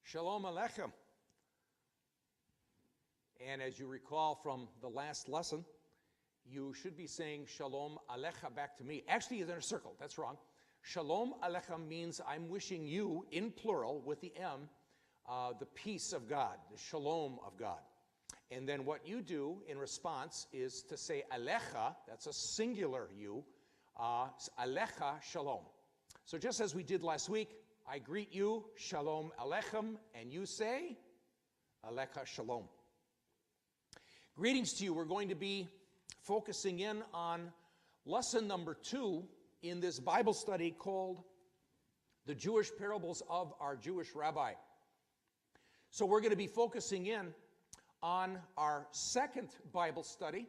Shalom Aleichem. And as you recall from the last lesson, you should be saying Shalom Alecha back to me. Actually, it's in a circle. That's wrong. Shalom Alecha means I'm wishing you, in plural, with the M, the peace of God, the shalom of God. And then what you do in response is to say Alecha, that's a singular you, Alecha Shalom. So just as we did last week, I greet you, Shalom Aleichem, and you say, Alecha Shalom. Greetings to you. We're going to be focusing in on lesson number 2 in this Bible study called The Jewish Parables of Our Jewish Rabbi. So we're going to be focusing in on our second Bible study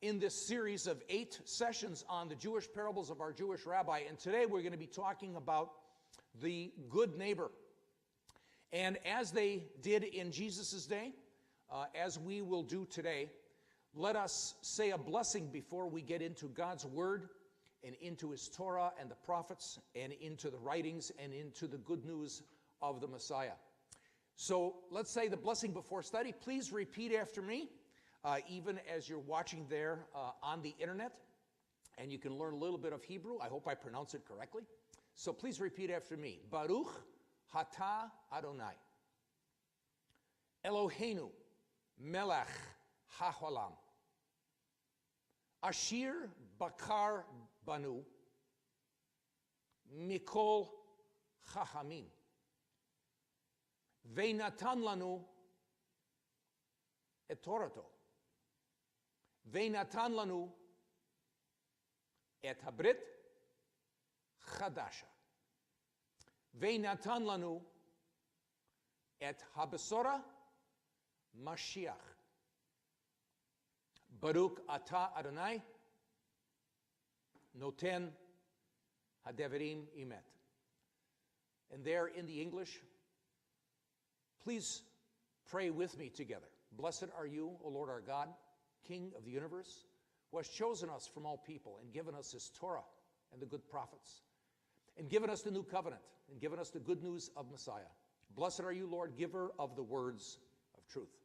in this series of 8 sessions on the Jewish parables of our Jewish rabbi. And today we're going to be talking about the good neighbor. And as they did in Jesus' day, as we will do today, let us say a blessing before we get into God's word and into his Torah and the prophets and into the writings and into the good news of the Messiah. So let's say the blessing before study. Please repeat after me. Even as you're watching there on the internet, and you can learn a little bit of Hebrew. I hope I pronounce it correctly. So please repeat after me. Baruch Hata Adonai, Eloheinu Melech HaOlam, Asher Bakar Banu, Mikol Chachamim, Ve'natan Lanu Et Torato, Ve'natan lanu et habrit chadasha. Ve'natan lanu et habesora Mashiach. Baruch ata Adonai noten hadevarim emet. And there in the English, please pray with me together. Blessed are you, O Lord our God, King of the universe, who has chosen us from all people and given us his Torah and the good prophets, and given us the new covenant, and given us the good news of Messiah. Blessed are you, Lord, giver of the words of truth.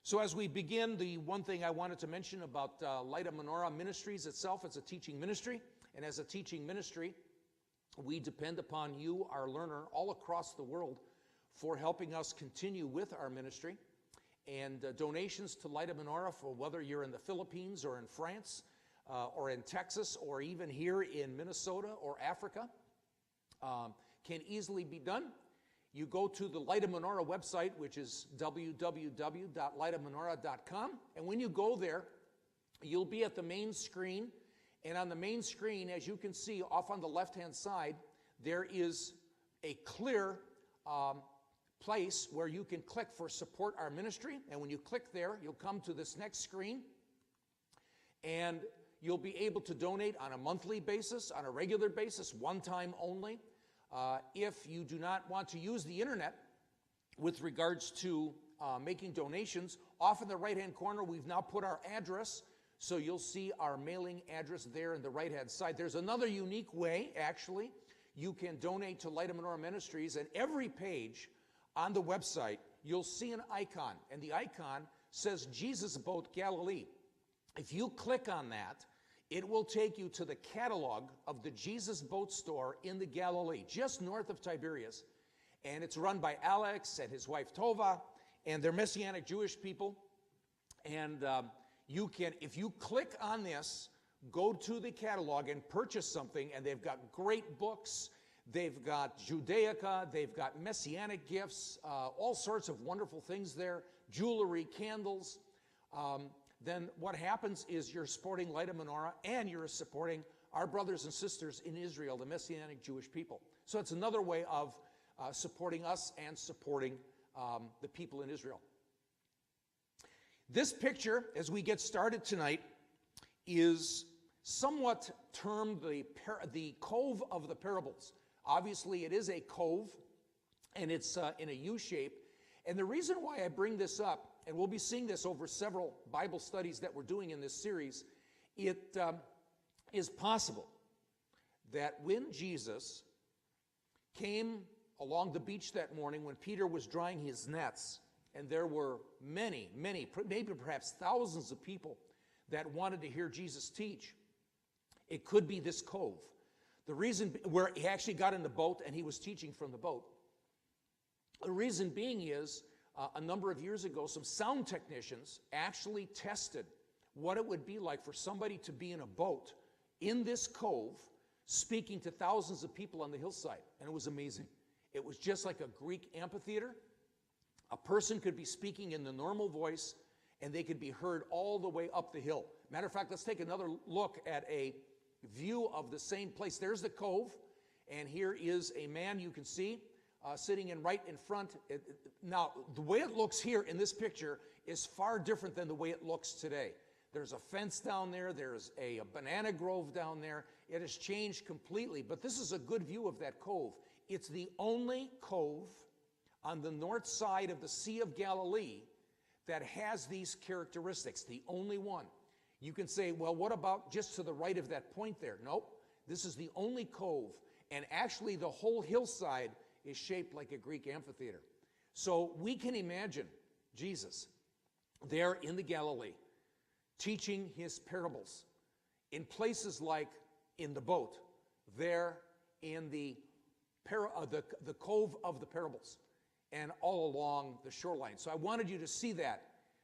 So as we begin, the one thing I wanted to mention about Light of Menorah Ministries itself, it's a teaching ministry, and as a teaching ministry, we depend upon you, our learner, all across the world for helping us continue with our ministry. And donations to Light of Menorah, for whether you're in the Philippines or in France or in Texas or even here in Minnesota or Africa, can easily be done. You go to the Light of Menorah website, which is www.lightofmenorah.com, and when you go there, you'll be at the main screen, and on the main screen, as you can see off on the left-hand side, there is a clear place where you can click for support our ministry, and when you click there, you'll come to this next screen, and you'll be able to donate on a monthly basis, on a regular basis, one time only. If you do not want to use the internet with regards to making donations, off in the right-hand corner, we've now put our address, so you'll see our mailing address there in the right-hand side. There's another unique way, actually. You can donate to Light of Menorah Ministries, and every page on the website, you'll see an icon, and the icon says Jesus Boat Galilee. If you click on that, it will take you to the catalog of the Jesus Boat Store in the Galilee, just north of Tiberias. And it's run by Alex and his wife Tova, and they're Messianic Jewish people. And you can, if you click on this, go to the catalog and purchase something, and they've got great books. They've got Judaica, they've got Messianic gifts, all sorts of wonderful things there, jewelry, candles. Then what happens is you're supporting Light of Menorah, and you're supporting our brothers and sisters in Israel, the Messianic Jewish people. So it's another way of supporting us and supporting the people in Israel. This picture, as we get started tonight, is somewhat termed the Cove of the Parables. Obviously, it is a cove, and it's in a U shape. And the reason why I bring this up, and we'll be seeing this over several Bible studies that we're doing in this series, it is possible that when Jesus came along the beach that morning when Peter was drying his nets, and there were many, maybe perhaps thousands of people that wanted to hear Jesus teach. It could be this cove. The reason where he actually got in the boat and he was teaching from the boat. The reason being is a number of years ago, some sound technicians actually tested what it would be like for somebody to be in a boat in this cove speaking to thousands of people on the hillside. And it was amazing. It was just like a Greek amphitheater. A person could be speaking in the normal voice and they could be heard all the way up the hill. Matter of fact, let's take another look at a view of the same place. There's the cove, and here is a man you can see sitting right in front. Now, the way it looks here in this picture is far different than the way it looks today. There's a fence down there. There's a banana grove down there. It has changed completely, but this is a good view of that cove. It's the only cove on the north side of the Sea of Galilee that has these characteristics, the only one. You can say, well, what about just to the right of that point there? Nope, this is the only cove, and actually the whole hillside is shaped like a Greek amphitheater. So we can imagine Jesus there in the Galilee teaching his parables in places like in the boat, there in the cove of the parables, and all along the shoreline. So I wanted you to see that,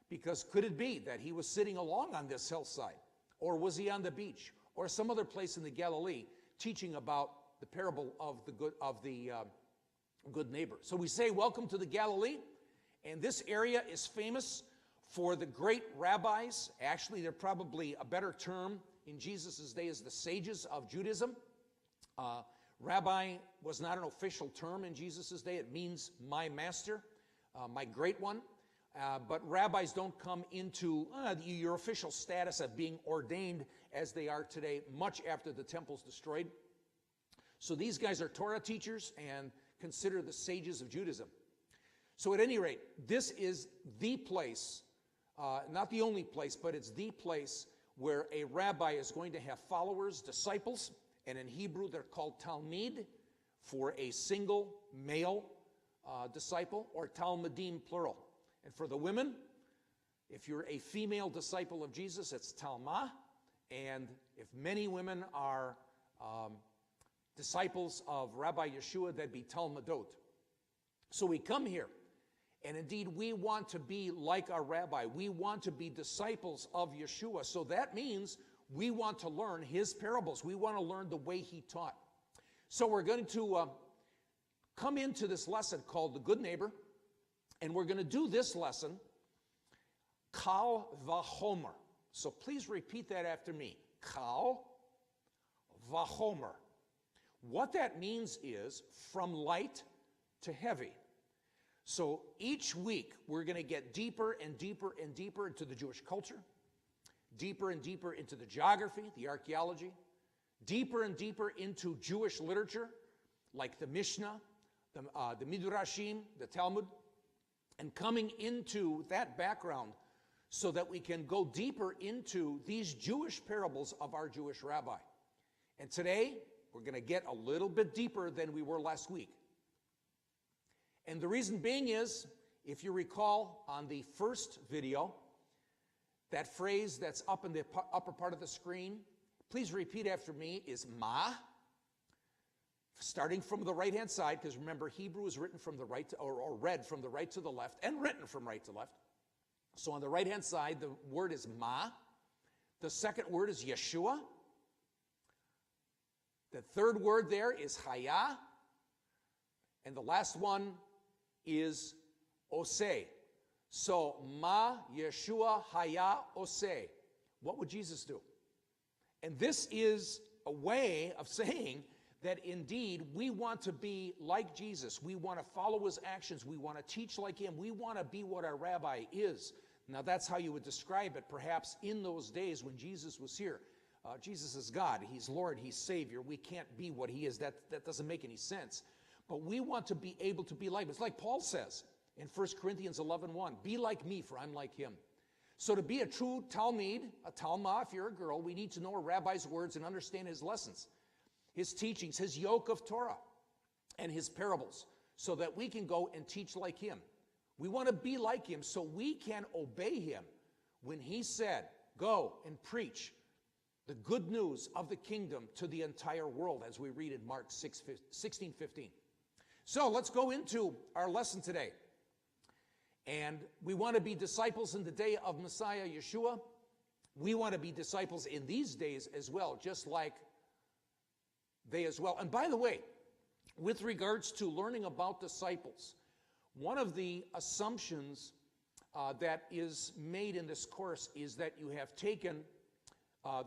because could it be that he was sitting along on this hillside, or was he on the beach, or some other place in the Galilee teaching about the parable of the good neighbor? So we say, welcome to the Galilee, and this area is famous for the great rabbis. Actually, they're probably a better term in Jesus' day is the sages of Judaism. Rabbi was not an official term in Jesus' day. It means my master, my great one. But rabbis don't come into your official status of being ordained as they are today, much after the temple's destroyed. So these guys are Torah teachers and considered the sages of Judaism. So at any rate, this is the place, not the only place, but it's the place where a rabbi is going to have followers, disciples, and in Hebrew they're called talmeed for a single male disciple, or talmeedim plural. And for the women, if you're a female disciple of Jesus, it's talmah. And if many women are disciples of Rabbi Yeshua, that'd be talmudot. So we come here, and indeed we want to be like our rabbi. We want to be disciples of Yeshua. So that means we want to learn his parables. We want to learn the way he taught. So we're going to come into this lesson called the Good Neighbor, and we're going to do this lesson, Kal Vachomer. So please repeat that after me. Kal Vachomer. What that means is from light to heavy. So each week we're going to get deeper and deeper and deeper into the Jewish culture, deeper and deeper into the geography, the archaeology, deeper and deeper into Jewish literature, like the Mishnah, the Midrashim, the Talmud, and coming into that background so that we can go deeper into these Jewish parables of our Jewish rabbi. And today, we're going to get a little bit deeper than we were last week. And the reason being is, if you recall on the first video, that phrase that's up in the upper part of the screen, please repeat after me, is ma. Starting from the right-hand side, because remember, Hebrew is written from the right to, or read from the right to the left, and written from right to left. So on the right-hand side, the word is ma. The second word is Yeshua. The third word there is Chaya. And the last one is Oseh. So, Ma, Yeshua, Chaya, Oseh. What would Jesus do? And this is a way of saying that indeed we want to be like Jesus. We want to follow his actions. We want to teach like him. We want to be what our rabbi is. Now that's how you would describe it perhaps in those days when Jesus was here. Jesus is God. He's Lord. He's Savior. We can't be what he is. That doesn't make any sense. But we want to be able to be like him. It's like Paul says in 1 Corinthians 11:1, be like me, for I'm like him. So to be a true talmeed, a talmah, if you're a girl, we need to know a rabbi's words and understand his lessons, his teachings, his yoke of Torah. and his parables so that we can go and teach like him. We want to be like him so we can obey him when he said, go and preach the good news of the kingdom to the entire world, as we read in Mark 16:15. So let's go into our lesson today. And we want to be disciples in the day of Messiah Yeshua. We want to be disciples in these days as well, just like they as well. And by the way, with regards to learning about disciples, one of the assumptions that is made in this course is that you have taken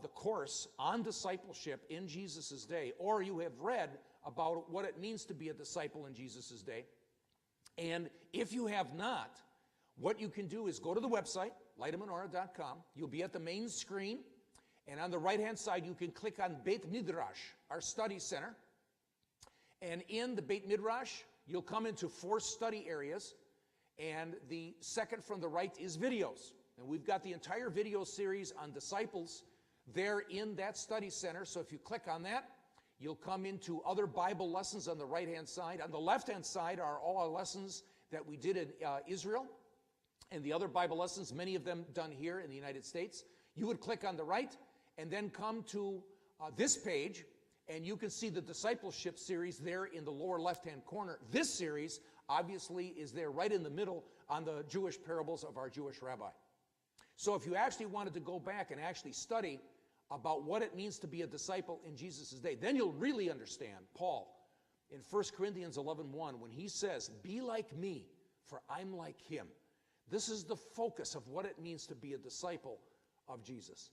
the course on discipleship in Jesus' day, or you have read about what it means to be a disciple in Jesus' day. And if you have not, what you can do is go to the website, lightofmenorah.com. You'll be at the main screen, and on the right-hand side, you can click on Beit Midrash, our study center. And in the Beit Midrash, you'll come into 4 study areas, and the second from the right is videos. And we've got the entire video series on disciples there in that study center. So if you click on that, you'll come into other Bible lessons on the right-hand side. On the left-hand side are all our lessons that we did in Israel, and the other Bible lessons, many of them done here in the United States. You would click on the right and then come to this page, and you can see the discipleship series there in the lower left-hand corner. This series, obviously, is there right in the middle on the Jewish parables of our Jewish rabbi. So if you actually wanted to go back and actually study about what it means to be a disciple in Jesus' day, then you'll really understand Paul in 1 Corinthians 11:1 when he says, be like me, for I'm like him. This is the focus of what it means to be a disciple of Jesus.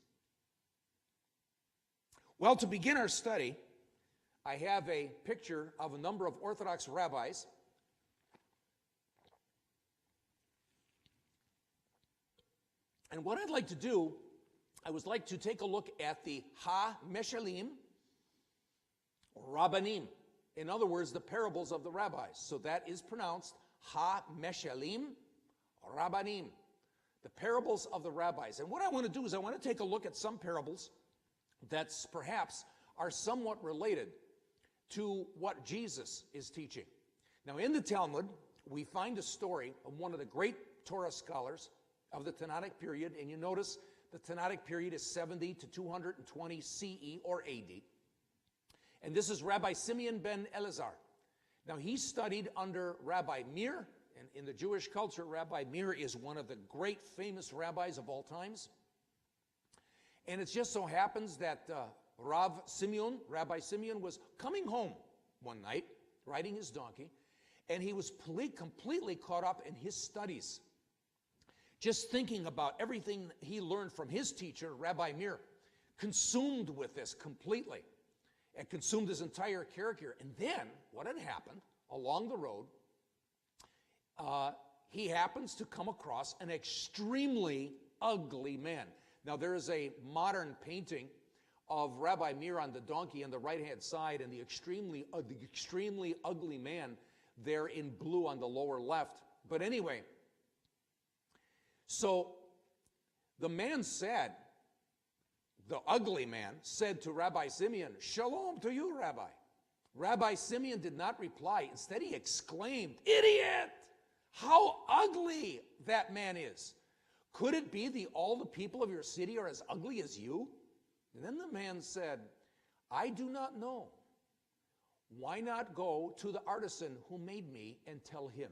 Well, to begin our study, I have a picture of a number of Orthodox rabbis. And what I'd like to do, I would like to take a look at the meshelleem, or rabbanim. In other words, the parables of the rabbis. So that is pronounced meshelleem, rabbanim, the parables of the rabbis. And what I want to do is I want to take a look at some parables that perhaps are somewhat related to what Jesus is teaching. Now, in the Talmud, we find a story of one of the great Torah scholars of the Tanaic period, and you notice the Tanaic period is 70 to 220 CE or AD. And this is Rabbi Simeon ben Elazar. Now, he studied under Rabbi Meir, and in the Jewish culture, Rabbi Meir is one of the great famous rabbis of all times. And it just so happens that Rabbi Simeon was coming home one night, riding his donkey, and he was completely caught up in his studies, just thinking about everything he learned from his teacher, Rabbi Meir, consumed with this completely, and consumed his entire character. And then, what had happened along the road, he happens to come across an extremely ugly man. Now, there is a modern painting of Rabbi Meir on the donkey on the right-hand side, and the extremely ugly man there in blue on the lower left. But anyway, so the ugly man said to Rabbi Simeon, "Shalom to you, Rabbi." Rabbi Simeon did not reply. Instead, he exclaimed, "Idiot! How ugly that man is! Could it be all the people of your city are as ugly as you?" And then the man said, "I do not know. Why not go to the artisan who made me and tell him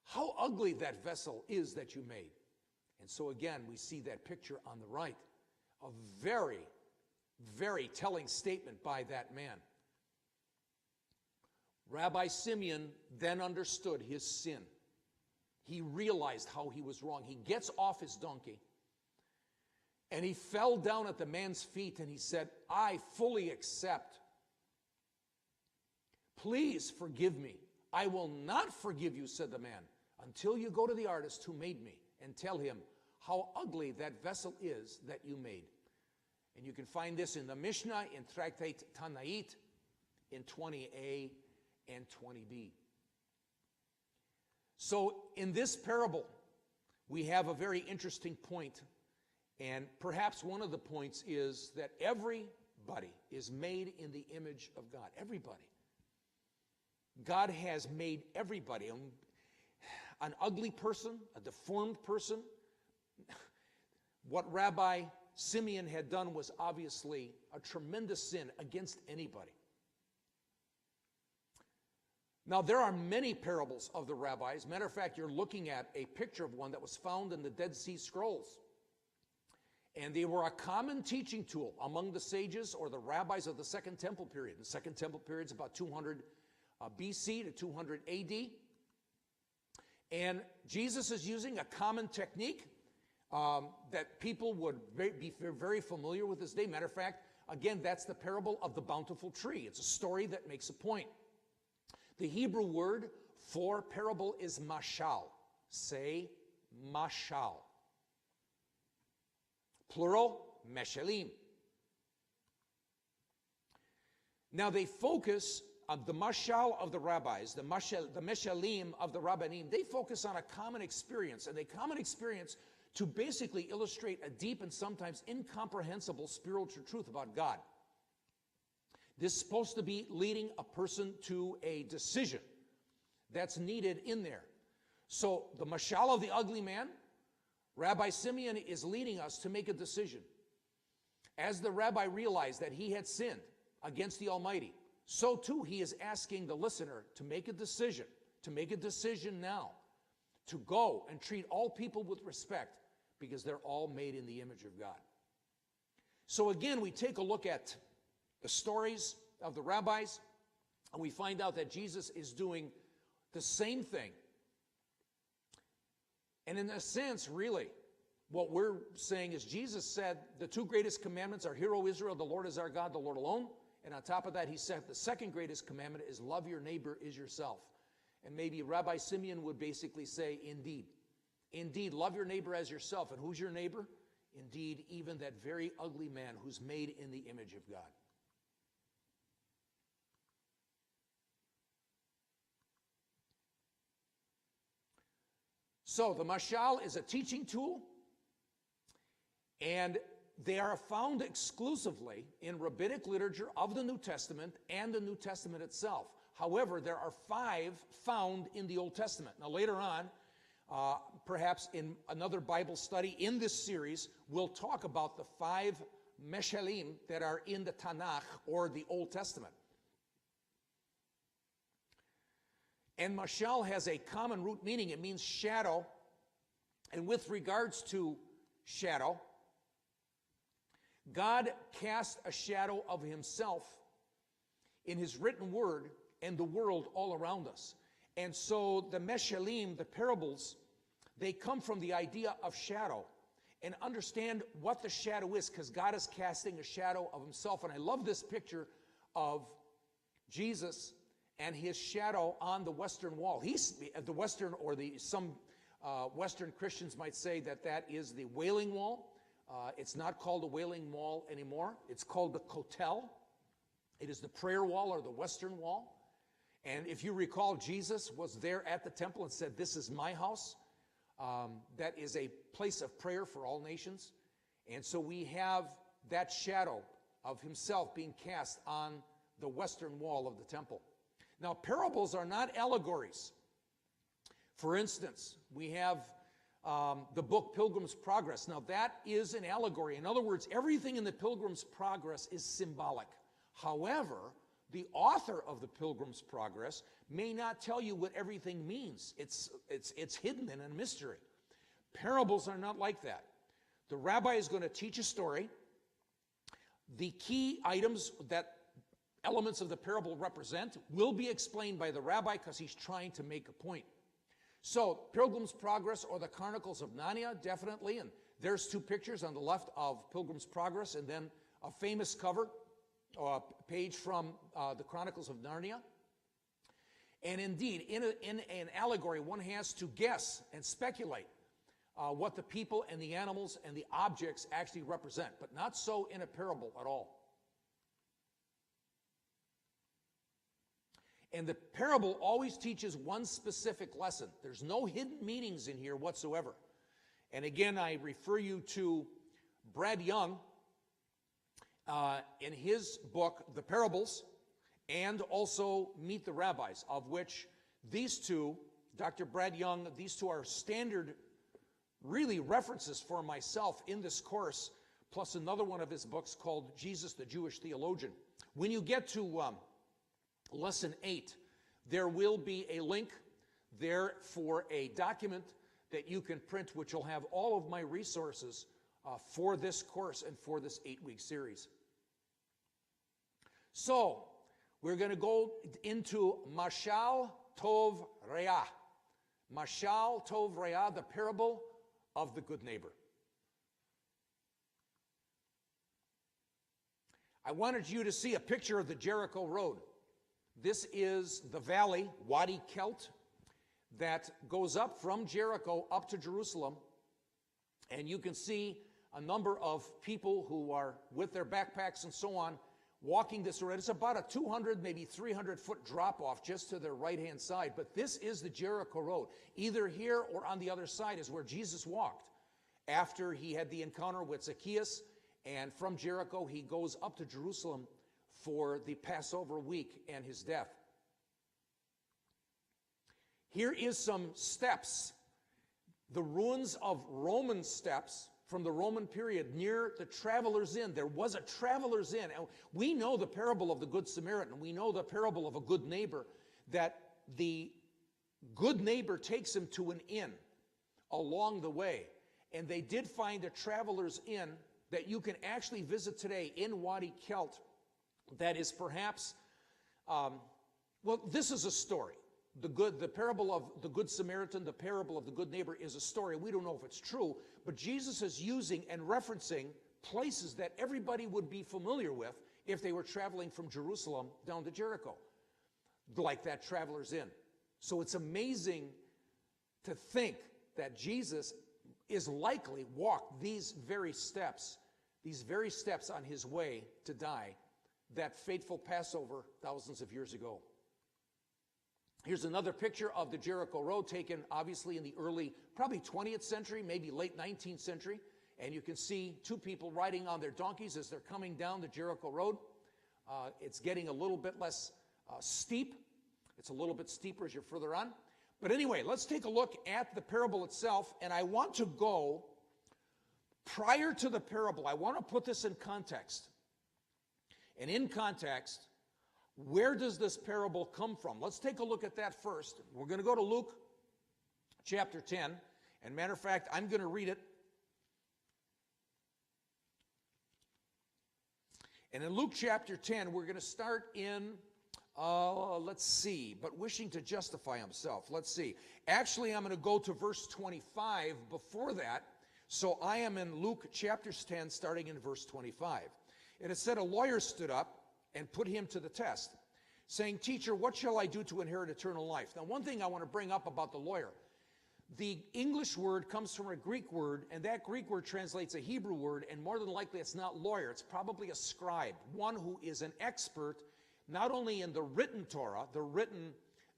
how ugly that vessel is that you made?" And so again, we see that picture on the right. A very, very telling statement by that man. Rabbi Simeon then understood his sin. He realized how he was wrong. He gets off his donkey, and he fell down at the man's feet, and he said, "I fully accept. Please forgive me." "I will not forgive you," said the man, "until you go to the artist who made me and tell him how ugly that vessel is that you made." And you can find this in the Mishnah, in Tractate Tanaït, in 20a and 20b. So in this parable, we have a very interesting point, and perhaps one of the points is that everybody is made in the image of God. Everybody. God has made everybody, an ugly person, a deformed person. What Rabbi Simeon had done was obviously a tremendous sin against anybody. Now, there are many parables of the rabbis. Matter of fact, you're looking at a picture of one that was found in the Dead Sea Scrolls. And they were a common teaching tool among the sages or the rabbis of the Second Temple period. The Second Temple period is about 200 BC to 200 AD. And Jesus is using a common technique that people would be very familiar with this day. Matter of fact, again, that's the parable of the bountiful tree. It's a story that makes a point. The Hebrew word for parable is mashal. Say mashal. Plural, meshelleem. Now they focus on the mashal of the rabbis, the meshelleem of the rabbanim. They focus on a common experience, and a common experience to basically illustrate a deep and sometimes incomprehensible spiritual truth about God. This is supposed to be leading a person to a decision that's needed in there. So the mashal of the ugly man, Rabbi Simeon is leading us to make a decision. As the rabbi realized that he had sinned against the Almighty, so too he is asking the listener to make a decision now, to go and treat all people with respect because they're all made in the image of God. So again, we take a look at the stories of the rabbis, and we find out that Jesus is doing the same thing. And in a sense, really, what we're saying is Jesus said the two greatest commandments are, Hear, O Israel, the Lord is our God, the Lord alone. And on top of that, he said the second greatest commandment is love your neighbor as yourself. And maybe Rabbi Simeon would basically say, indeed, love your neighbor as yourself. And who's your neighbor? Indeed, even that very ugly man who's made in the image of God. So the mashal is a teaching tool, and they are found exclusively in rabbinic literature of the New Testament and the New Testament itself. However, there are 5 found in the Old Testament. Now later on, perhaps in another Bible study in this series, we'll talk about the 5 meshelleem that are in the Tanakh or the Old Testament. And mashal has a common root meaning. It means shadow. And with regards to shadow, God cast a shadow of himself in his written word and the world all around us. And so the meshelleem, the parables, they come from the idea of shadow. And understand what the shadow is, because God is casting a shadow of himself. And I love this picture of Jesus and his shadow on the Western Wall. He's the Western, or some Western Christians might say that is the Wailing Wall. It's not called the Wailing Wall anymore. It's called the Kotel. It is the prayer wall or the Western Wall. And if you recall, Jesus was there at the temple and said, "This is my house." That is a place of prayer for all nations. And so we have that shadow of himself being cast on the Western Wall of the temple. Now, parables are not allegories. For instance, we have the book Pilgrim's Progress. Now, that is an allegory. In other words, everything in the Pilgrim's Progress is symbolic. However, the author of the Pilgrim's Progress may not tell you what everything means. It's hidden in a mystery. Parables are not like that. The rabbi is going to teach a story. The key items that elements of the parable represent will be explained by the rabbi because he's trying to make a point. So, Pilgrim's Progress or the Chronicles of Narnia, definitely. And there's 2 pictures on the left of Pilgrim's Progress, and then a famous cover, or a page from the Chronicles of Narnia. And indeed, in an allegory, one has to guess and speculate what the people and the animals and the objects actually represent, but not so in a parable at all. And the parable always teaches one specific lesson. There's no hidden meanings in here whatsoever. And again, I refer you to Brad Young in his book, The Parables, and also meet the rabbis, of which these two, Dr. Brad Young, these two are standard, really, references for myself in this course, plus another one of his books called Jesus, the Jewish Theologian. When you get to Lesson 8, there will be a link there for a document that you can print, which will have all of my resources for this course and for this 8-week series. So, we're going to go into mashal tov re'ah. Mashal tov re'ah, the parable of the good neighbor. I wanted you to see a picture of the Jericho Road. This is the valley, Wadi Kelt, that goes up from Jericho up to Jerusalem. And you can see a number of people who are with their backpacks and so on walking this road. It's about a 200, maybe 300-foot drop-off just to their right-hand side. But this is the Jericho Road. Either here or on the other side is where Jesus walked after he had the encounter with Zacchaeus. And from Jericho, he goes up to Jerusalem for the Passover week and his death. Here is some steps, the ruins of Roman steps from the Roman period near the Traveler's Inn. There was a Traveler's Inn. And we know the parable of the Good Samaritan. We know the parable of a good neighbor, that the good neighbor takes him to an inn along the way. And they did find a Traveler's Inn that you can actually visit today in Wadi Kelt that is perhaps, well, this is a story. The parable of the Good Samaritan, the parable of the good neighbor is a story. We don't know if it's true, but Jesus is using and referencing places that everybody would be familiar with if they were traveling from Jerusalem down to Jericho, like that Traveler's Inn. So it's amazing to think that Jesus is likely walked these very steps on his way to die, that fateful Passover thousands of years ago. Here's another picture of the Jericho Road taken obviously in the early, probably 20th century, maybe late 19th century. And you can see two people riding on their donkeys as they're coming down the Jericho Road. It's getting a little bit less steep. It's a little bit steeper as you're further on. But anyway, let's take a look at the parable itself. And I want to go prior to the parable. I want to put this in context. And in context, where does this parable come from? Let's take a look at that first. We're going to go to Luke chapter 10. And matter of fact, I'm going to read it. And in Luke chapter 10, we're going to start in, let's see, but wishing to justify himself. Let's see. Actually, I'm going to go to verse 25 before that. So I am in Luke chapter 10, starting in verse 25. And it said, a lawyer stood up and put him to the test, saying, Teacher, what shall I do to inherit eternal life? Now, one thing I want to bring up about the lawyer. The English word comes from a Greek word, and that Greek word translates a Hebrew word, and more than likely it's not lawyer. It's probably a scribe, one who is an expert not only in the written Torah, the written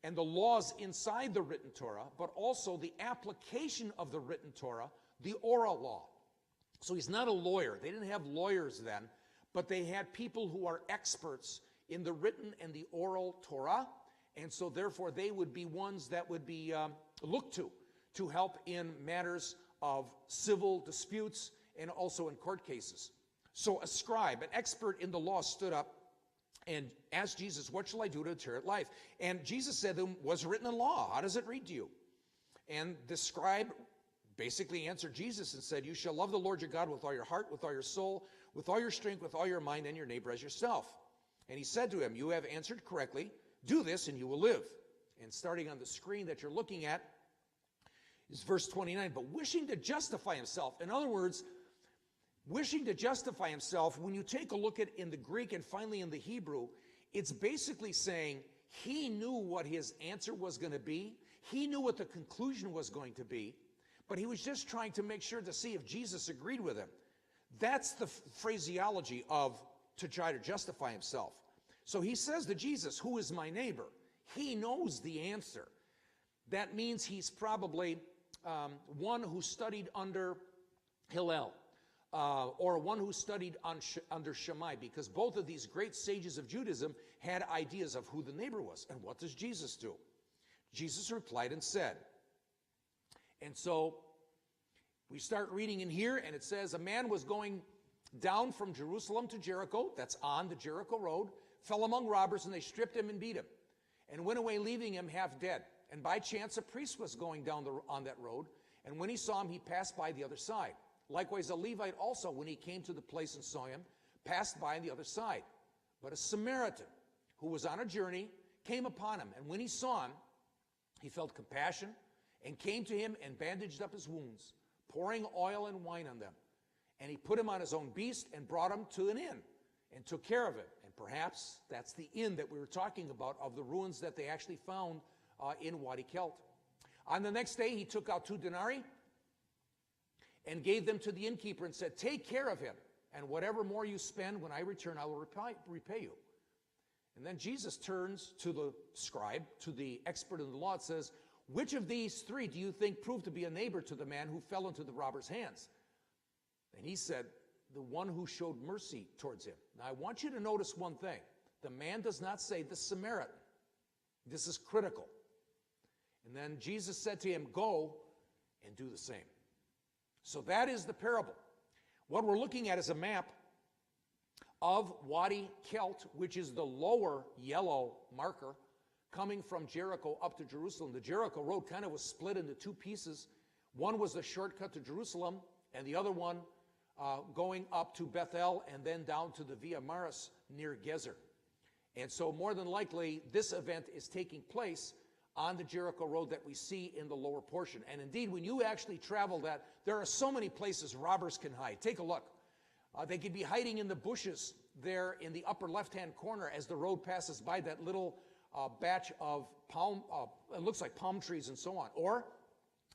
and the laws inside the written Torah, but also the application of the written Torah, the oral law. So he's not a lawyer. They didn't have lawyers then, but they had people who are experts in the written and the oral Torah, and so therefore they would be ones that would be looked to help in matters of civil disputes and also in court cases. So a scribe, an expert in the law, stood up and asked Jesus, what shall I do to inherit life? And Jesus said to him, what's written in law? How does it read to you? And the scribe basically answered Jesus and said, you shall love the Lord your God with all your heart, with all your soul, with all your strength, with all your mind, and your neighbor as yourself. And he said to him, you have answered correctly. Do this and you will live. And starting on the screen that you're looking at is verse 29. But wishing to justify himself. In other words, wishing to justify himself, when you take a look at in the Greek and finally in the Hebrew, it's basically saying he knew what his answer was going to be. He knew what the conclusion was going to be. But he was just trying to make sure to see if Jesus agreed with him. That's the phraseology of to try to justify himself. So he says to Jesus, who is my neighbor? He knows the answer. That means he's probably one who studied under Hillel, or one who studied under Shammai, because both of these great sages of Judaism had ideas of who the neighbor was. And what does Jesus do? Jesus replied and said, and so we start reading in here, and it says, a man was going down from Jerusalem to Jericho, that's on the Jericho road, fell among robbers, and they stripped him and beat him, and went away leaving him half dead. And by chance a priest was going down on that road, and when he saw him, he passed by the other side. Likewise a Levite also, when he came to the place and saw him, passed by on the other side. But a Samaritan, who was on a journey, came upon him, and when he saw him, he felt compassion, and came to him and bandaged up his wounds, pouring oil and wine on them. And he put him on his own beast and brought him to an inn and took care of him. And perhaps that's the inn that we were talking about, of the ruins that they actually found in Wadi Kelt. On the next day, he took out 2 denarii and gave them to the innkeeper and said, take care of him, and whatever more you spend, when I return, I will repay you. And then Jesus turns to the scribe, to the expert in the law. It says, which of these 3 do you think proved to be a neighbor to the man who fell into the robber's hands? And he said, the one who showed mercy towards him. Now I want you to notice one thing. The man does not say the Samaritan. This is critical. And then Jesus said to him, go and do the same. So that is the parable. What we're looking at is a map of Wadi Kelt, which is the lower yellow marker coming from Jericho up to Jerusalem. The Jericho road kind of was split into 2 pieces. One was the shortcut to Jerusalem, and the other one going up to Bethel and then down to the Via Maris near Gezer. And so more than likely, this event is taking place on the Jericho road that we see in the lower portion. And indeed, when you actually travel that, there are so many places robbers can hide. Take a look. They could be hiding in the bushes there in the upper left-hand corner as the road passes by that little batch of palm, it looks like palm trees and so on. Or,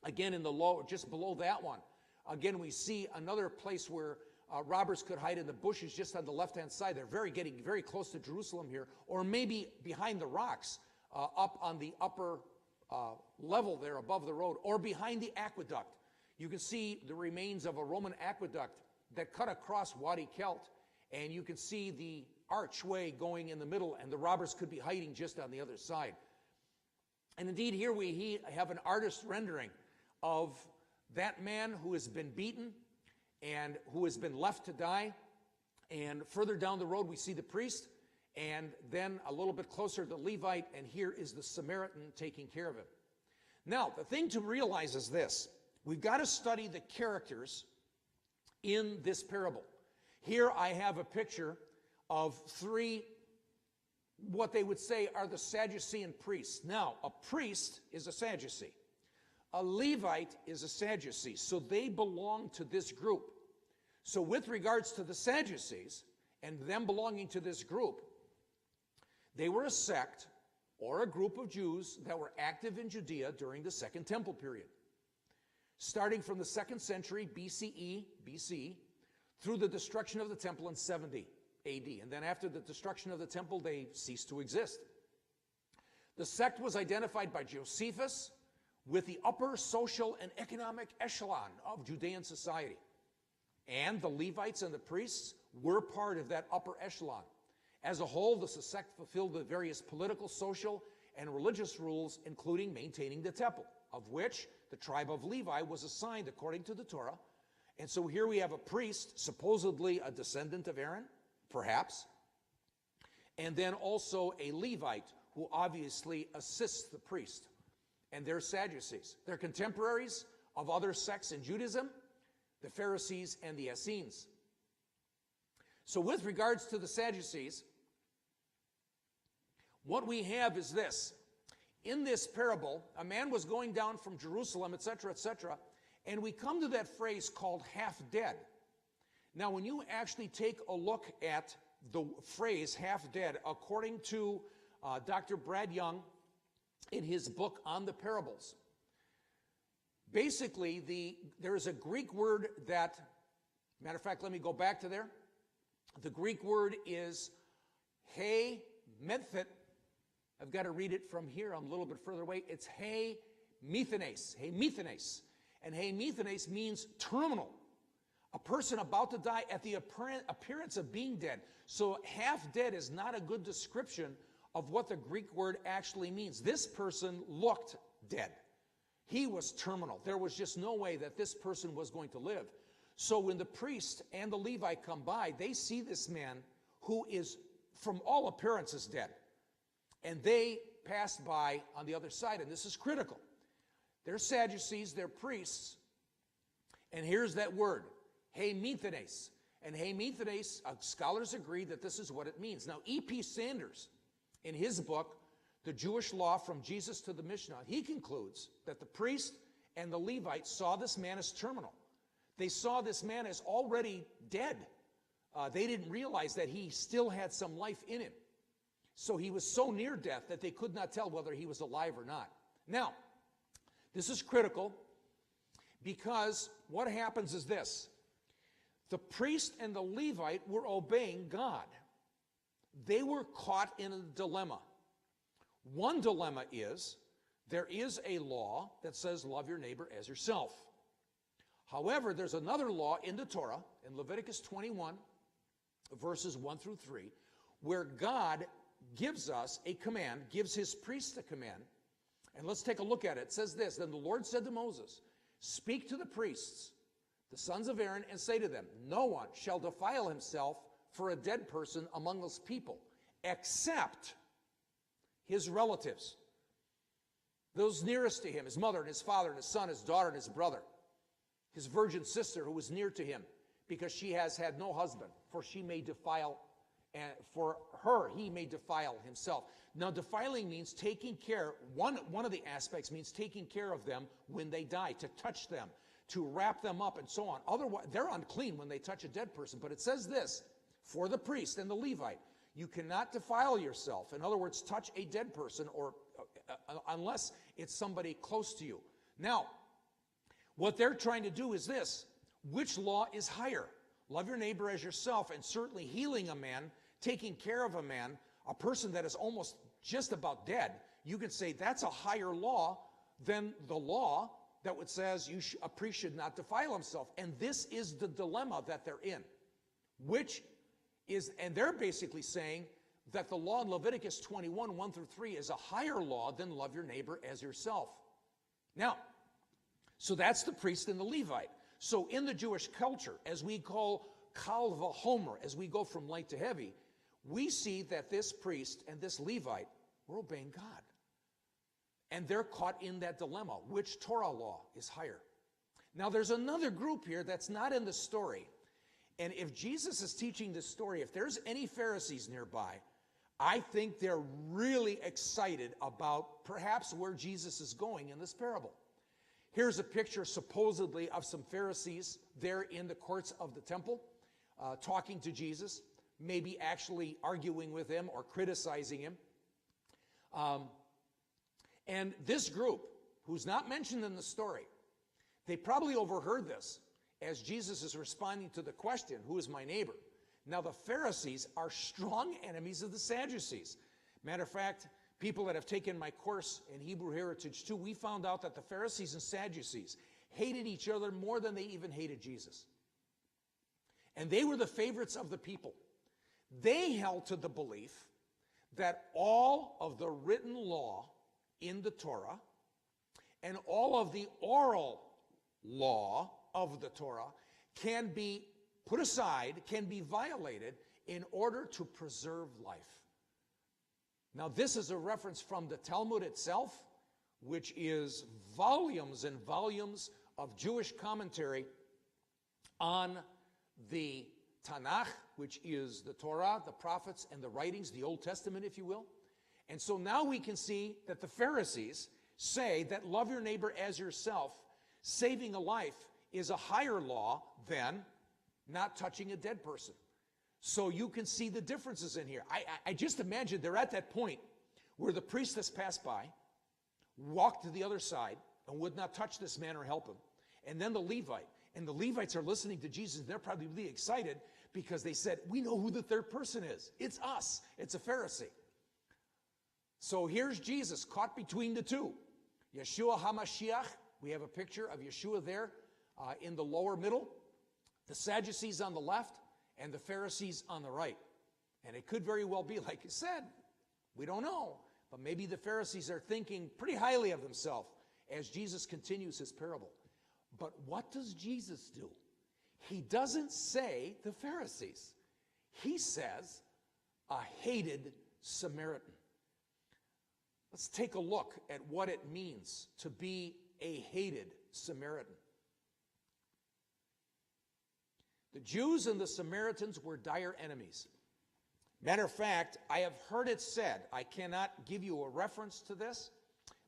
again, in the low, just below that one, again, we see another place where robbers could hide in the bushes just on the left-hand side. They're getting very close to Jerusalem here. Or maybe behind the rocks, up on the upper level there above the road, or behind the aqueduct. You can see the remains of a Roman aqueduct that cut across Wadi Kelt, and you can see the archway going in the middle, and the robbers could be hiding just on the other side. And indeed, here we have an artist's rendering of that man who has been beaten and who has been left to die. And further down the road, we see the priest, and then a little bit closer, the Levite, and here is the Samaritan taking care of him. Now, the thing to realize is this. We've got to study the characters in this parable. Here I have a picture of 3, what they would say are the Sadducean priests. Now, a priest is a Sadducee. A Levite is a Sadducee, so they belong to this group. So with regards to the Sadducees and them belonging to this group, they were a sect or a group of Jews that were active in Judea during the Second Temple period, starting from the 2nd century BC, through the destruction of the temple in 70 AD. And then after the destruction of the temple, they ceased to exist. The sect was identified by Josephus with the upper social and economic echelon of Judean society. And the Levites and the priests were part of that upper echelon. As a whole, the sect fulfilled the various political, social, and religious rules, including maintaining the temple, of which the tribe of Levi was assigned according to the Torah. And so here we have a priest, supposedly a descendant of Aaron, perhaps, and then also a Levite who obviously assists the priest. And they're Sadducees. They're contemporaries of other sects in Judaism, the Pharisees and the Essenes. So with regards to the Sadducees, what we have is this. In this parable, a man was going down from Jerusalem, etc., and we come to that phrase called half dead. Now, when you actually take a look at the phrase half dead, according to Dr. Brad Young in his book on the parables, basically there is a Greek word that, matter of fact, let me go back to there. The Greek word is he methet. I've got to read it from here. I'm a little bit further away. It's he methenes. He methenes. And he methenes means terminal. A person about to die at the appearance of being dead. So half dead is not a good description of what the Greek word actually means. This person looked dead. He was terminal. There was just no way that this person was going to live. So when the priest and the Levite come by, they see this man who is, from all appearances, dead. And they passed by on the other side, and this is critical. They're Sadducees, they're priests, and here's that word, hemethenes. And hemethenes, scholars agree that this is what it means. Now, E.P. Sanders, in his book, The Jewish Law from Jesus to the Mishnah, he concludes that the priest and the Levite saw this man as terminal. They saw this man as already dead. They didn't realize that he still had some life in him. So he was so near death that they could not tell whether he was alive or not. Now, this is critical because what happens is this. The priest and the Levite were obeying God. They were caught in a dilemma. One dilemma is, there is a law that says love your neighbor as yourself. However, there's another law in the Torah, in Leviticus 21, verses 1 through 3, where God gives us a command, gives his priests a command. And let's take a look at it. It says this, Then the Lord said to Moses, speak to the priests, the sons of Aaron, and say to them, no one shall defile himself for a dead person among those people, except his relatives, those nearest to him, his mother and his father and his son, his daughter and his brother, his virgin sister who was near to him, because she has had no husband, for she may defile, and for her he may defile himself. Now, defiling means taking care. One of the aspects means taking care of them when they die, to touch them, to wrap them up, and so on. Otherwise, they're unclean when they touch a dead person. But it says this, for the priest and the Levite, you cannot defile yourself. In other words, touch a dead person, or unless it's somebody close to you. Now, what they're trying to do is this. Which law is higher? Love your neighbor as yourself, and certainly healing a man, taking care of a man, a person that is almost just about dead. You could say that's a higher law than the law that would says a priest should not defile himself. And this is the dilemma that they're in. Which is, and they're basically saying that the law in Leviticus 21, 1 through 3 is a higher law than love your neighbor as yourself. Now, so that's the priest and the Levite. So in the Jewish culture, as we call kal v'chomer, as we go from light to heavy, we see that this priest and this Levite were obeying God. And they're caught in that dilemma. Which Torah law is higher? Now, there's another group here that's not in the story. And if Jesus is teaching this story, if there's any Pharisees nearby, I think they're really excited about perhaps where Jesus is going in this parable. Here's a picture supposedly of some Pharisees there in the courts of the temple, talking to Jesus, maybe actually arguing with him or criticizing him. And this group, who's not mentioned in the story, they probably overheard this as Jesus is responding to the question, who is my neighbor? Now, the Pharisees are strong enemies of the Sadducees. Matter of fact, people that have taken my course in Hebrew Heritage too, we found out that the Pharisees and Sadducees hated each other more than they even hated Jesus. And they were the favorites of the people. They held to the belief that all of the written law in the Torah and all of the oral law of the Torah can be put aside, can be violated in order to preserve life. Now, this is a reference from the Talmud itself, which is volumes and volumes of Jewish commentary on the Tanakh, which is the Torah, the prophets, and the writings, the Old Testament, if you will. And so now we can see that the Pharisees say that love your neighbor as yourself, saving a life, is a higher law than not touching a dead person. So you can see the differences in here. I just imagine they're at that point where the priest has passed by, walked to the other side, and would not touch this man or help him. And then the Levite. And the Levites are listening to Jesus, and they're probably really excited because they said, we know who the third person is. It's us. It's a Pharisee. So here's Jesus caught between the two. Yeshua HaMashiach. We have a picture of Yeshua there in the lower middle. The Sadducees on the left and the Pharisees on the right. And it could very well be, like you said, we don't know, but maybe the Pharisees are thinking pretty highly of themselves as Jesus continues his parable. But what does Jesus do? He doesn't say the Pharisees. He says a hated Samaritan. Let's take a look at what it means to be a hated Samaritan. The Jews and the Samaritans were dire enemies. Matter of fact, I have heard it said, I cannot give you a reference to this,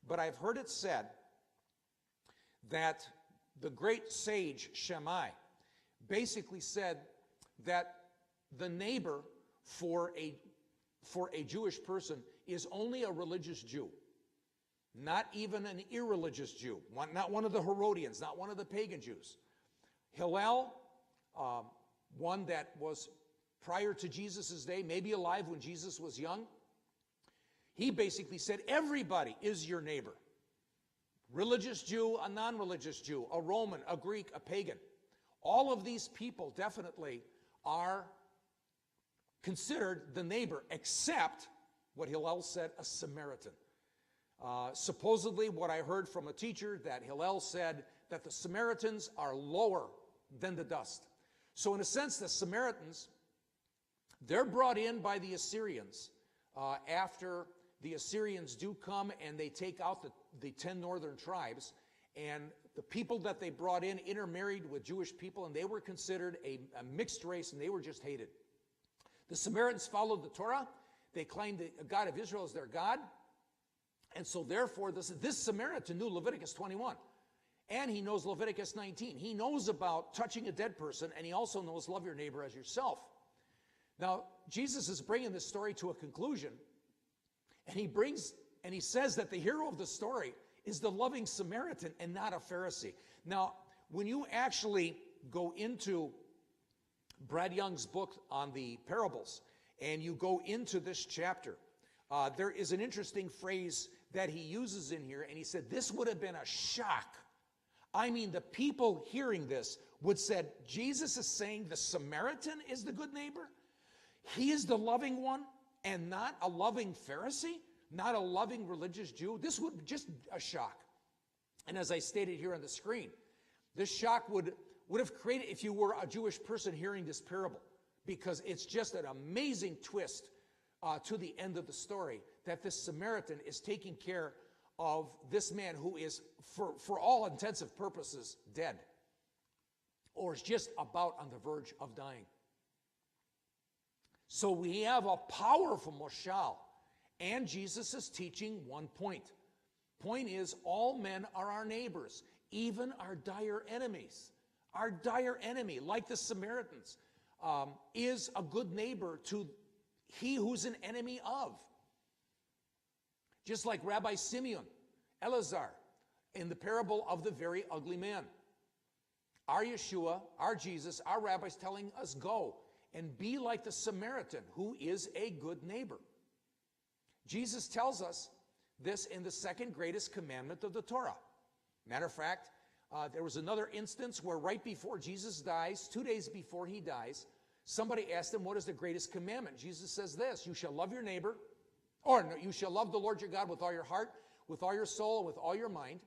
but I've heard it said that the great sage Shammai basically said that the neighbor for a Jewish person is only a religious Jew, not even an irreligious Jew, not one of the Herodians, not one of the pagan Jews. Hillel, one that was prior to Jesus' day, maybe alive when Jesus was young, he basically said everybody is your neighbor. Religious Jew, a non-religious Jew, a Roman, a Greek, a pagan. All of these people definitely are considered the neighbor, except what Hillel said, a Samaritan. Supposedly, what I heard from a teacher, that Hillel said that the Samaritans are lower than the dust. So in a sense, the Samaritans, they're brought in by the Assyrians after the Assyrians do come and they take out the 10 northern tribes. And the people that they brought in intermarried with Jewish people, and they were considered a mixed race, and they were just hated. The Samaritans followed the Torah. They claimed the God of Israel as their God. And so therefore, this Samaritan knew Leviticus 21. And he knows Leviticus 19. He knows about touching a dead person, and he also knows love your neighbor as yourself. Now, Jesus is bringing this story to a conclusion, and he says that the hero of the story is the loving Samaritan and not a Pharisee. Now, when you actually go into Brad Young's book on the parables, and you go into this chapter, there is an interesting phrase that he uses in here, and he said, this would have been a shock. I mean, the people hearing this would said, Jesus is saying the Samaritan is the good neighbor? He is the loving one and not a loving Pharisee, not a loving religious Jew? This would be just a shock. And as I stated here on the screen, this shock would have created, if you were a Jewish person hearing this parable, because it's just an amazing twist to the end of the story, that this Samaritan is taking care of this man who is, for all intensive purposes, dead, or is just about on the verge of dying. So we have a powerful mashal, and Jesus is teaching one point. Point is, all men are our neighbors, even our dire enemies. Our dire enemy, like the Samaritans, is a good neighbor to he who's an enemy of. Just like Rabbi Simeon, Eleazar, in the parable of the very ugly man. Our Yeshua, our Jesus, our rabbis telling us, go and be like the Samaritan, who is a good neighbor. Jesus tells us this in the second greatest commandment of the Torah. Matter of fact, there was another instance where right before Jesus dies, 2 days before he dies, somebody asked him, what is the greatest commandment? Jesus says this, you shall love your neighbor, or no, you shall love the Lord your God with all your heart, with all your soul, with all your mind.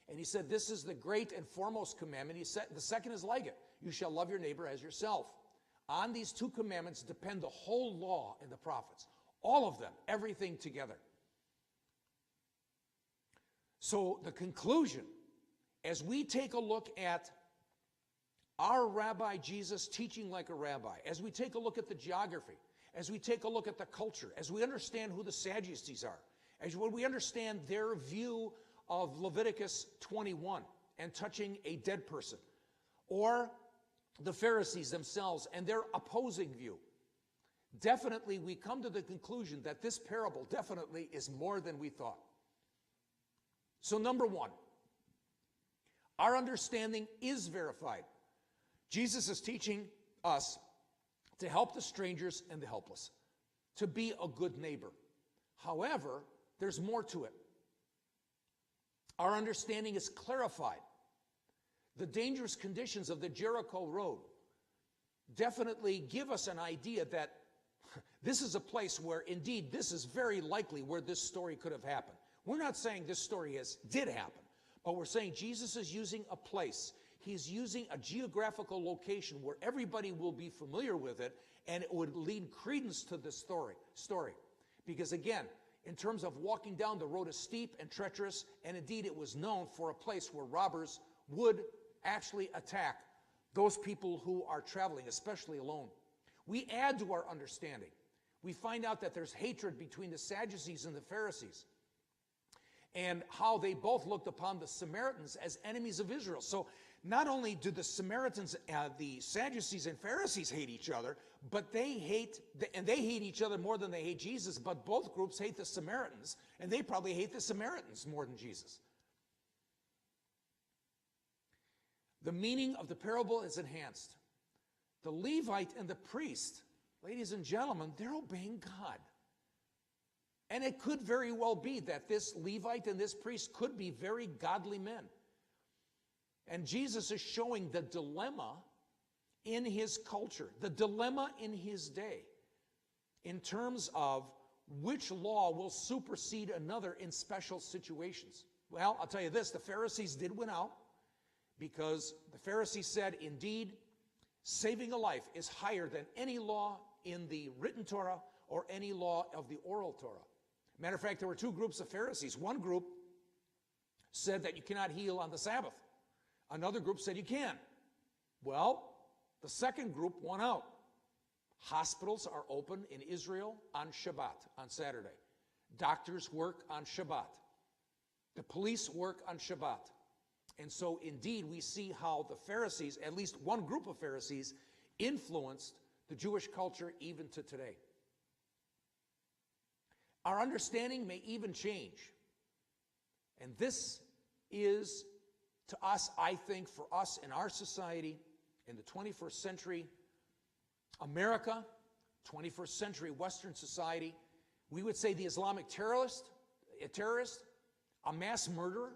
And he said, this is the great and foremost commandment. He said, the second is like it. You shall love your neighbor as yourself. On these two commandments depend the whole law and the prophets. All of them, everything together. So the conclusion, as we take a look at our Rabbi Jesus teaching like a rabbi, as we take a look at the geography, as we take a look at the culture, as we understand who the Sadducees are, as we understand their view of Leviticus 21 and touching a dead person, or the Pharisees themselves and their opposing view, definitely we come to the conclusion that this parable definitely is more than we thought. So number one, our understanding is verified. Jesus is teaching us to help the strangers and the helpless, to be a good neighbor. However, there's more to it. Our understanding is clarified The dangerous conditions of the Jericho Road definitely give us an idea that this is a place where, indeed, this is very likely where this story could have happened. We're not saying this story did happen, but we're saying Jesus is using a place. He's using a geographical location where everybody will be familiar with it, and it would lead credence to this story. Because again, in terms of walking down, the road is steep and treacherous, and indeed it was known for a place where robbers would actually attack those people who are traveling, especially alone. We add to our understanding. We find out that there's hatred between the Sadducees and the Pharisees, and how they both looked upon the Samaritans as enemies of Israel. So not only do the Samaritans, the Sadducees and Pharisees hate each other, but they hate each other more than they hate Jesus, but both groups hate the Samaritans, and they probably hate the Samaritans more than Jesus. The meaning of the parable is enhanced. The Levite and the priest, ladies and gentlemen, they're obeying God. And it could very well be that this Levite and this priest could be very godly men. And Jesus is showing the dilemma in his culture, the dilemma in his day, in terms of which law will supersede another in special situations. Well, I'll tell you this, the Pharisees did win out, because the Pharisees said, indeed, saving a life is higher than any law in the written Torah or any law of the oral Torah. Matter of fact, there were two groups of Pharisees. One group said that you cannot heal on the Sabbath. Another group said you can. Well, the second group won out. Hospitals are open in Israel on Shabbat, on Saturday. Doctors work on Shabbat. The police work on Shabbat. And so, indeed, we see how the Pharisees, at least one group of Pharisees, influenced the Jewish culture even to today. Our understanding may even change. And this is, to us, I think, for us in our society, in the 21st century America, 21st century Western society, we would say the Islamic terrorist, a mass murderer,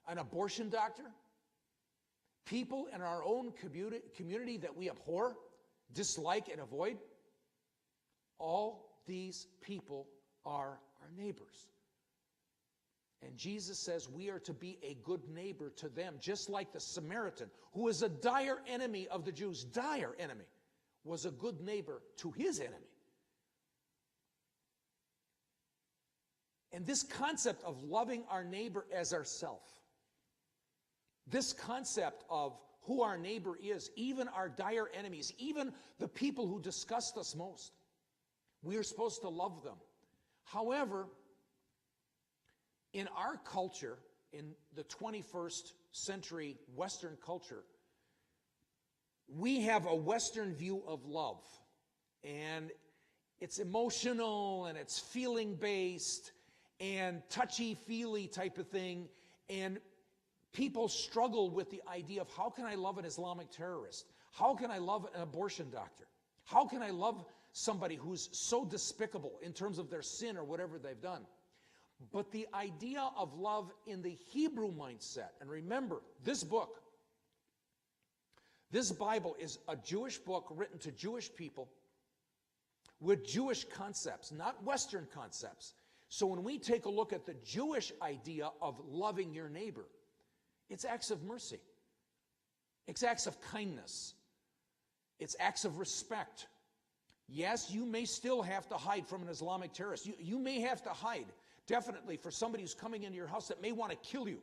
an abortion doctor, people in our own community that we abhor, dislike, and avoid, all these people are our neighbors. And Jesus says we are to be a good neighbor to them, just like the Samaritan, who is a dire enemy of the Jews, dire enemy, was a good neighbor to his enemy. And this concept of loving our neighbor as ourself, this concept of who our neighbor is, even our dire enemies, even the people who disgust us most, we are supposed to love them. However, in our culture, in the 21st century Western culture, we have a Western view of love. And it's emotional, and it's feeling-based, and touchy-feely type of thing. And people struggle with the idea of, how can I love an Islamic terrorist? How can I love an abortion doctor? How can I love somebody who's so despicable in terms of their sin or whatever they've done? But the idea of love in the Hebrew mindset, and remember, this book, this Bible is a Jewish book written to Jewish people with Jewish concepts, not Western concepts. So when we take a look at the Jewish idea of loving your neighbor, it's acts of mercy. It's acts of kindness. It's acts of respect. Yes, you may still have to hide from an Islamic terrorist. You may have to hide, definitely, for somebody who's coming into your house that may want to kill you.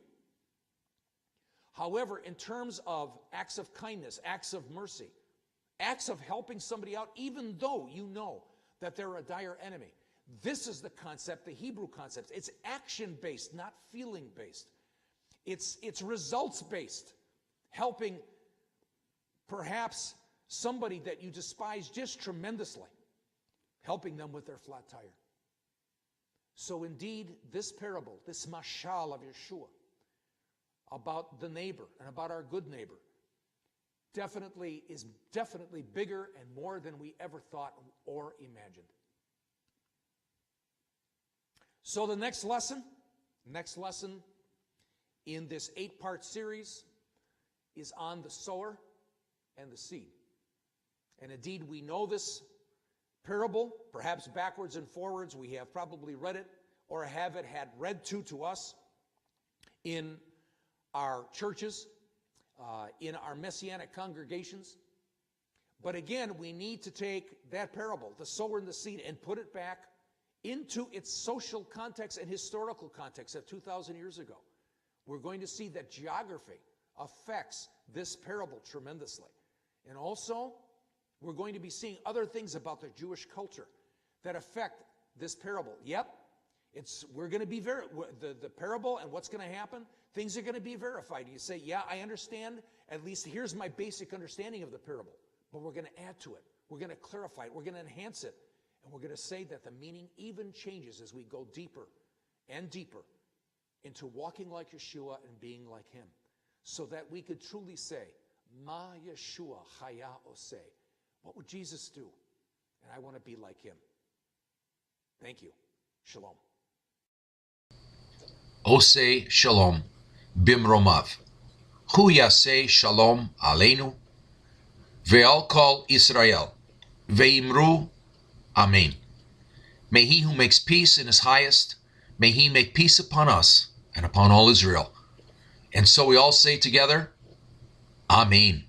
However, in terms of acts of kindness, acts of mercy, acts of helping somebody out, even though you know that they're a dire enemy, this is the concept, the Hebrew concept. It's action-based, not feeling-based. It's results-based, helping perhaps somebody that you despise just tremendously, helping them with their flat tire. So indeed, this parable, this mashal of Yeshua, about the neighbor and about our good neighbor, is definitely bigger and more than we ever thought or imagined. So the next lesson in this 8-part series is on the sower and the seed. And indeed, we know this parable, perhaps backwards and forwards. We have probably read it or have it had read to us in our churches, in our messianic congregations. But again, we need to take that parable, the sower and the seed, and put it back into its social context and historical context of 2,000 years ago. We're going to see that geography affects this parable tremendously. And also, we're going to be seeing other things about the Jewish culture that affect this parable. Yep, we're going to be the parable and what's going to happen, things are going to be verified. You say, yeah, I understand. At least here's my basic understanding of the parable. But we're going to add to it. We're going to clarify it. We're going to enhance it. And we're going to say that the meaning even changes as we go deeper and deeper into walking like Yeshua and being like him, so that we could truly say, Ma Yeshua Chaya Oseh. What would Jesus do? And I want to be like him. Thank you. Shalom. Oseh Shalom Bimromav. Hu Yaseh Shalom Aleinu Ve'al Kol Israel Ve'imru Amen. May he who makes peace in his highest, may he make peace upon us and upon all Israel. And so we all say together, Amen.